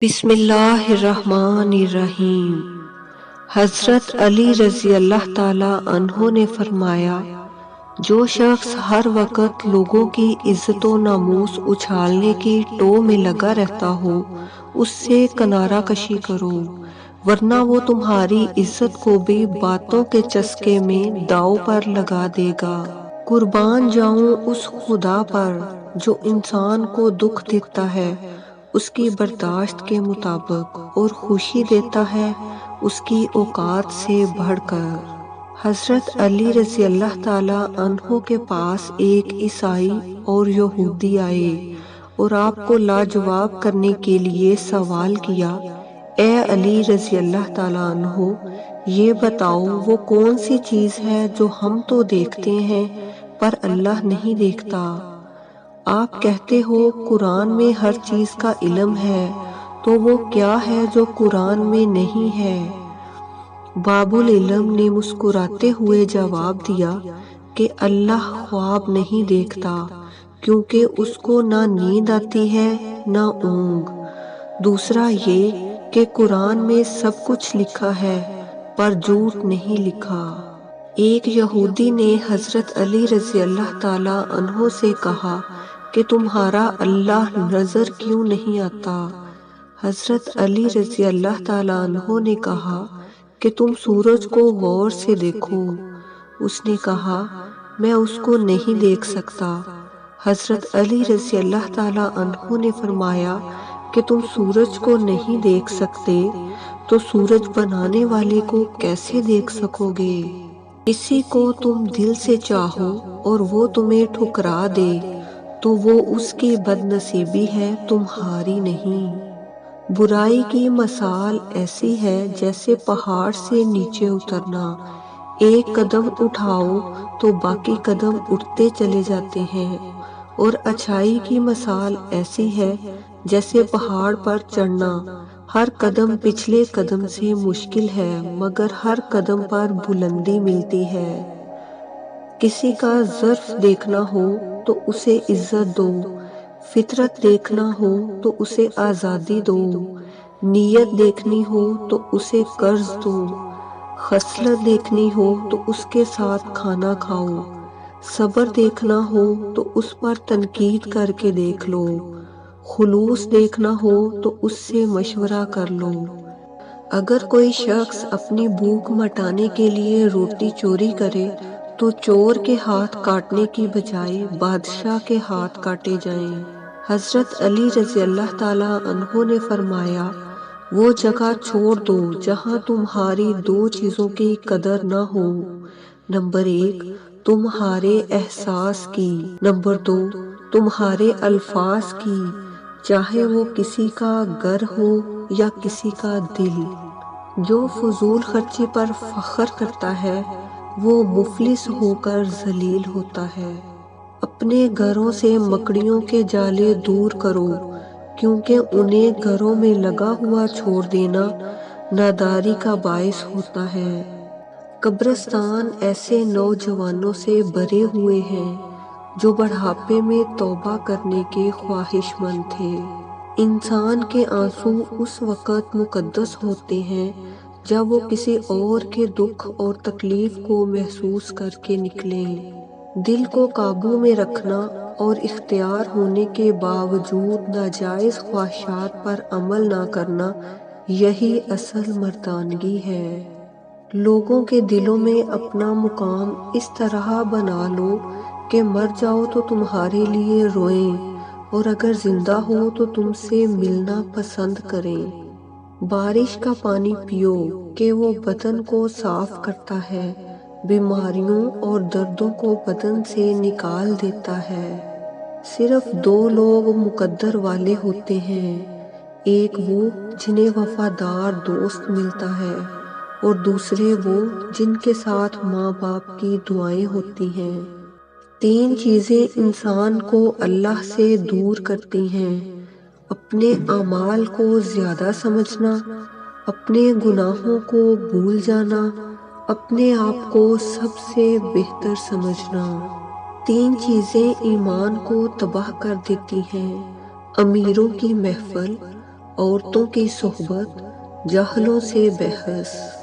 بسم اللہ الرحمن الرحیم۔ حضرت علی رضی اللہ تعالی عنہ نے فرمایا، جو شخص ہر وقت لوگوں کی عزت و ناموس اچھالنے کی ٹو میں لگا رہتا ہو، اس سے کنارہ کشی کرو، ورنہ وہ تمہاری عزت کو بھی باتوں کے چسکے میں داؤ پر لگا دے گا۔ قربان جاؤں اس خدا پر جو انسان کو دکھ دیتا ہے اس کی برداشت کے مطابق اور خوشی دیتا ہے اس کی اوقات سے بڑھ کر۔ حضرت علی رضی اللہ تعالی عنہ کے پاس ایک عیسائی اور یہودی آئے اور آپ کو لاجواب کرنے کے لیے سوال کیا، اے علی رضی اللہ تعالی عنہ، یہ بتاؤ وہ کون سی چیز ہے جو ہم تو دیکھتے ہیں پر اللہ نہیں دیکھتا؟ آپ کہتے ہو قرآن میں ہر چیز کا علم ہے، تو وہ کیا ہے جو قرآن میں نہیں ہے؟ باب العلم نے مسکراتے ہوئے جواب دیا کہ اللہ خواب نہیں دیکھتا، کیونکہ اس کو نہ نیند آتی ہے نہ اونگ۔ دوسرا یہ کہ قرآن میں سب کچھ لکھا ہے پر جھوٹ نہیں لکھا۔ ایک یہودی نے حضرت علی رضی اللہ تعالی عنہ سے کہا کہ تمہارا اللہ نظر کیوں نہیں آتا؟ حضرت علی رضی اللہ تعالی عنہ نے کہا کہ تم سورج کو غور سے دیکھو۔ اس نے کہا، میں اس کو نہیں دیکھ سکتا۔ حضرت علی رضی اللہ تعالی عنہ نے فرمایا کہ تم سورج کو نہیں دیکھ سکتے تو سورج بنانے والے کو کیسے دیکھ سکو گے؟ کسی کو تم دل سے چاہو اور وہ تمہیں ٹھکرا دے تو وہ اس کی بد نصیبی ہے، تمہاری نہیں۔ برائی کی مثال ایسی ہے جیسے پہاڑ سے نیچے اترنا، ایک قدم اٹھاؤ تو باقی قدم اٹھتے چلے جاتے ہیں، اور اچھائی کی مثال ایسی ہے جیسے پہاڑ پر چڑھنا، ہر قدم پچھلے قدم سے مشکل ہے مگر ہر قدم پر بلندی ملتی ہے۔ کسی کا ظرف دیکھنا ہو تو اسے عزت دو، فطرت دیکھنا ہو تو اسے آزادی دو، نیت دیکھنی ہو تو اسے قرض دو، خصلت دیکھنی ہو تو اس کے ساتھ کھانا کھاؤ، صبر دیکھنا ہو تو اس پر تنقید کر کے دیکھ لو، خلوص دیکھنا ہو تو اس سے مشورہ کر لو۔ اگر کوئی شخص اپنی بھوک مٹانے کے لیے روٹی چوری کرے تو چور کے ہاتھ کاٹنے کی بجائے بادشاہ کے ہاتھ کاٹے جائیں۔ حضرت علی رضی اللہ تعالی عنہ نے فرمایا، وہ جگہ چھوڑ دو جہاں تمہاری دو چیزوں کی قدر نہ ہو، نمبر ایک تمہارے احساس کی، نمبر دو تمہارے الفاظ کی، چاہے وہ کسی کا گھر ہو یا کسی کا دل۔ جو فضول خرچی پر فخر کرتا ہے وہ مفلس ہو کر ذلیل ہوتا ہے۔ اپنے گھروں سے مکڑیوں کے جالے دور کرو، کیونکہ انہیں گھروں میں لگا ہوا چھوڑ دینا ناداری کا باعث ہوتا ہے۔ قبرستان ایسے نوجوانوں سے بھرے ہوئے ہیں جو بڑھاپے میں توبہ کرنے کے خواہش مند تھے۔ انسان کے آنسو اس وقت مقدس ہوتے ہیں جب وہ کسی اور کے دکھ اور تکلیف کو محسوس کر کے نکلیں۔ دل کو قابو میں رکھنا اور اختیار ہونے کے باوجود ناجائز خواہشات پر عمل نہ کرنا، یہی اصل مردانگی ہے۔ لوگوں کے دلوں میں اپنا مقام اس طرح بنا لو کہ مر جاؤ تو تمہارے لیے روئیں اور اگر زندہ ہو تو تم سے ملنا پسند کریں۔ بارش کا پانی پیو کہ وہ بدن کو صاف کرتا ہے، بیماریوں اور دردوں کو بدن سے نکال دیتا ہے۔ صرف دو لوگ مقدر والے ہوتے ہیں، ایک وہ جنہیں وفادار دوست ملتا ہے اور دوسرے وہ جن کے ساتھ ماں باپ کی دعائیں ہوتی ہیں۔ تین چیزیں انسان کو اللہ سے دور کرتی ہیں: اپنے اعمال کو زیادہ سمجھنا، اپنے گناہوں کو بھول جانا، اپنے آپ کو سب سے بہتر سمجھنا۔ تین چیزیں ایمان کو تباہ کر دیتی ہیں: امیروں کی محفل، عورتوں کی صحبت، جاہلوں سے بحث۔